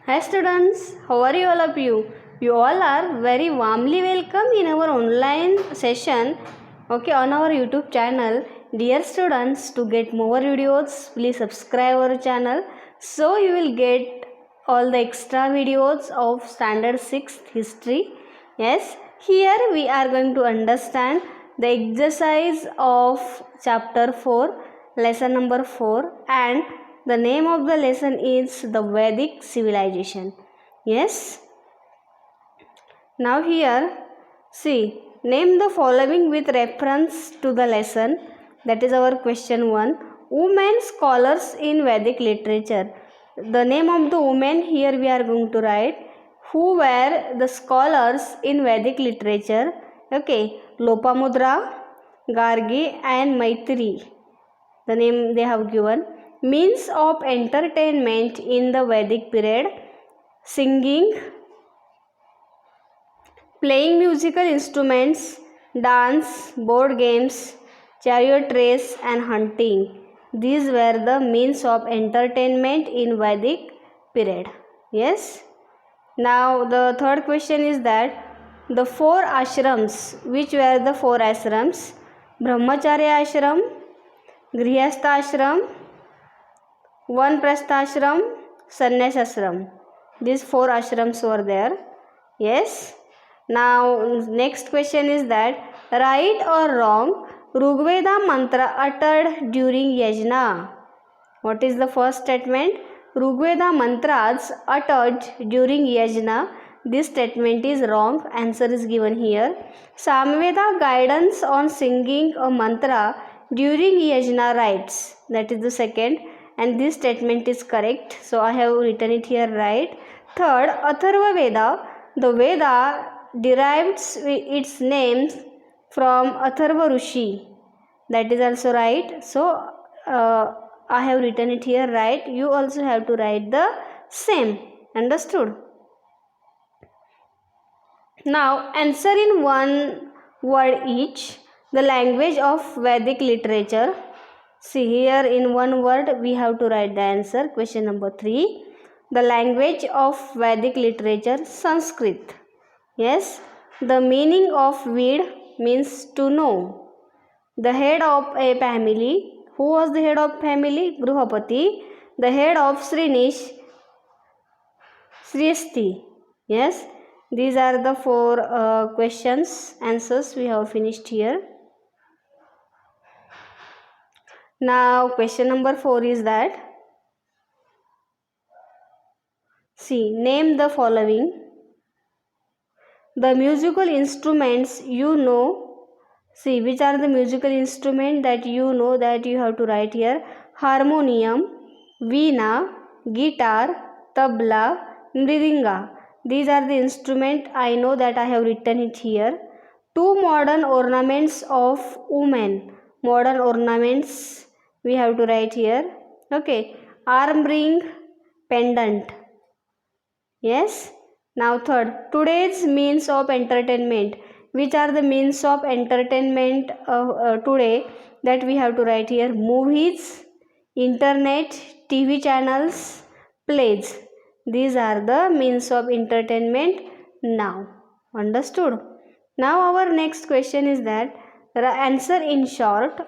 Hi students, how are you all of you? You all are very warmly welcome in our online session, okay, on our YouTube channel. Dear students, to get more videos, please subscribe our channel so you will get all the extra videos of standard 6th history. Yes, here we are going to understand the exercise of chapter 4, lesson number 4, and the name of the lesson is the Vedic civilization. Yes. Now here, see, name the following with reference to the lesson. That is our question 1. Women scholars in Vedic literature. The name of the women here we are going to write. Who were the scholars in Vedic literature? Okay, Lopamudra, Gargi and Maitri. The name they have given. Means of entertainment in the Vedic period: singing, playing musical instruments, dance, board games, chariot race and hunting. These were the means of entertainment in Vedic period. Yes. Now the third question is that the four ashrams, which were the four ashrams? Brahmacharya ashram, Grihastha ashram, Vanprasthashram, Sannyas ashram. These four ashrams were there. Yes. Now next question is that right or wrong Rigveda mantra uttered during yajna. What is the first statement? Rigveda mantras uttered during yajna. This statement is wrong. Answer is given here. Samveda guidance on singing a mantra during yajna rites. That is the second. And this statement is correct. So I have written it here right. Third, Atharva Veda. The Veda derives its name from Atharva Rishi. That is also right. So I have written it here right. You also have to write the same. Understood? Now answer in one word each. The language of Vedic literature. See here in one word we have to write the answer. Question number 3. The language of Vedic literature, Sanskrit. Yes. The meaning of Ved means to know. The head of a family. Who was the head of family? Gruhapati. The head of Srinish, Sriyasti. Yes. These are the four questions, answers we have finished here. Now question number 4 is that, see, name the following. The musical instruments you know. See, which are the musical instruments that you know, that you have to write here? Harmonium, veena, guitar, tabla, mridinga. These are the instruments I know, that I have written it here. 2 modern ornaments of women. Modern ornaments we have to write here. Okay. Arm ring, pendant. Yes. Now third, today's means of entertainment. Which are the means of entertainment today, that we have to write here? Movies, internet, TV channels, plays. These are the means of entertainment now. Understood? Now our next question is that the answer in short.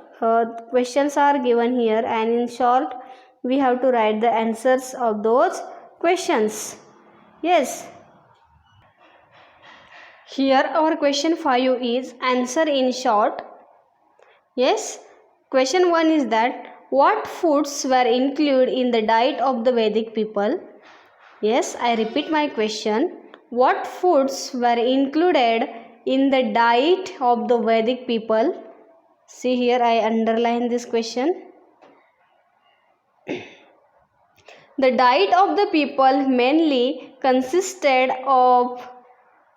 Questions are given here, and in short we have to write the answers of those questions. Yes. Here our question 5 is answer in short. Yes. Question 1 is that what foods were included in the diet of the Vedic people? Yes, I repeat my question. What foods were included in the diet of the Vedic people? See here, I underline this question. The diet of the people mainly consisted of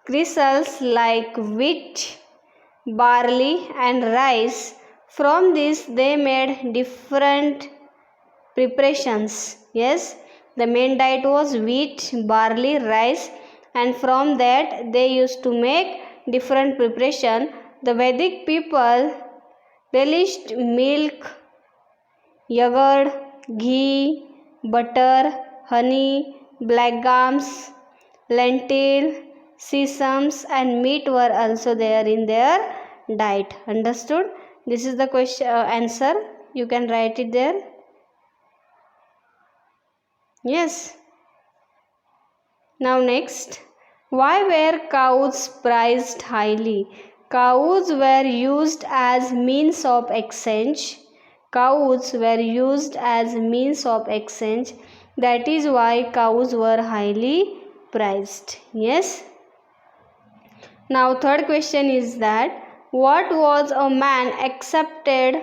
cereals like wheat, barley and rice. From this they made different preparations. Yes, the main diet was wheat, barley, rice, and from that they used to make different preparation. The Vedic people relished milk, yogurt, ghee, butter, honey, black grams, lentil, sesame and meat were also there in their diet. Understood? This is the question answer. You can write it there. Yes. Now next, why were cows prized highly? Cows were used as means of exchange. Cows were used as means of exchange. That is why cows were highly prized. Yes. Now third question is that what was a man expected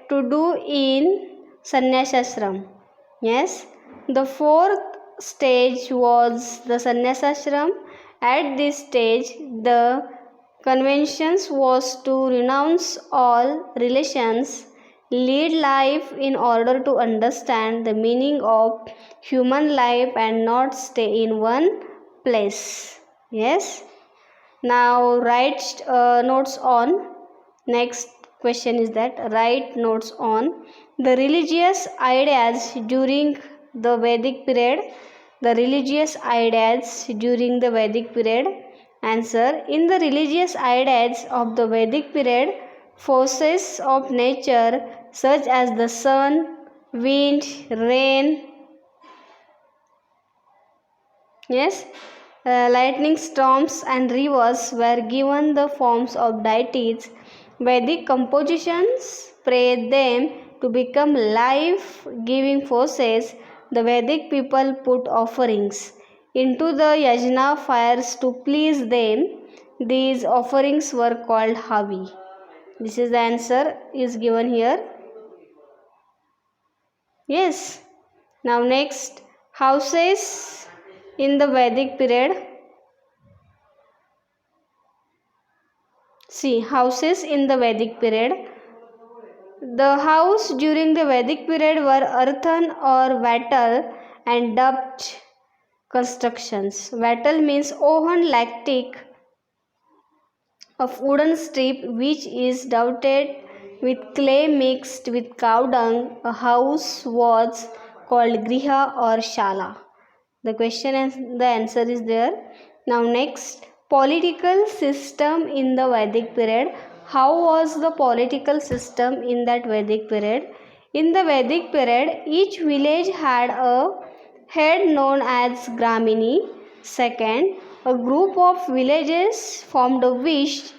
to do in sannyasashram? Yes, the fourth stage was the sannyasashram. At this stage, the conventions was to renounce all relations, lead life in order to understand the meaning of human life and not stay in one place. Yes. Now write notes on. Next question is that write notes on the religious ideas during the Vedic period. The religious ideas during the Vedic period. Answer: in the religious ideas of the Vedic period, forces of nature such as the sun, wind, rain, yes, lightning storms and rivers were given the forms of deities. Vedic compositions prayed them to become life-giving forces. The Vedic people put offerings into the yajna fires to please them. These offerings were called havi. This is the answer is given here. Yes. Now next, houses in the Vedic period. See, houses in the Vedic period. The house during the Vedic period were earthen or wattle and dubbed constructions. Wattle means oven lactic of wooden strip which is doubted with clay mixed with cow dung. A house was called griha or shala. The question and the answer is there. Now next, political system in the Vedic period. How was the political system in that Vedic period? In the Vedic period, each village had a head known as Gramini. Second, a group of villages formed a Vish,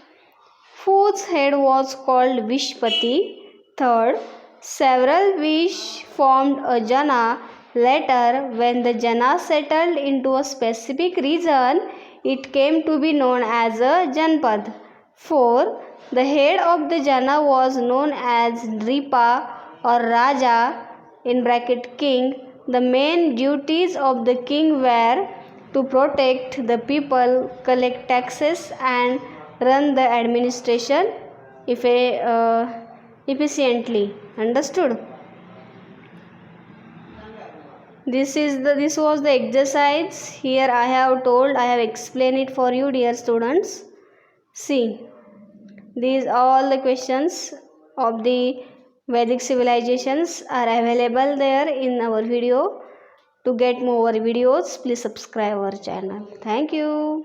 whose head was called Vishpati. Third, several Vish formed a Jana. Later, when the Jana settled into a specific region, it came to be known as a Janpad. 4. The head of the Jana was known as Nripa or Raja in bracket king. The main duties of the king were to protect the people, collect taxes and run the administration efficiently. Understood? This was the exercise. Here I have explained it for you, dear students. See, these all the questions of the Vedic civilizations are available there in our video. To get more videos, please subscribe our channel. Thank you.